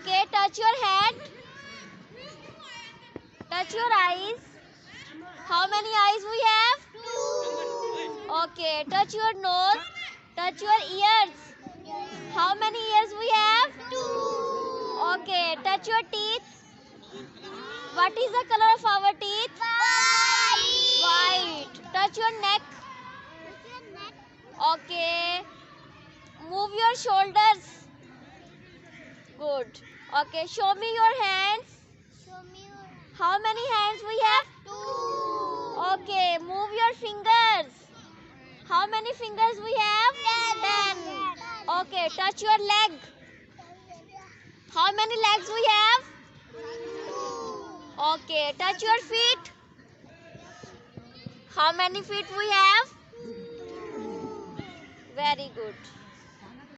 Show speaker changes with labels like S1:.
S1: Okay, touch your head. Touch your eyes. How many eyes we have? Two. Okay, touch your nose. Touch your ears. How many ears we have? Two. Okay, touch your teeth. What is the color of our teeth? White. White. Touch your neck. Okay. Move your shoulders. Good. Okay, show me your hands. How many hands we have? Two. Okay, move your fingers. How many fingers we have? 10. Okay, touch your leg. How many legs we have? Okay, touch your feet. How many feet we have? Very good.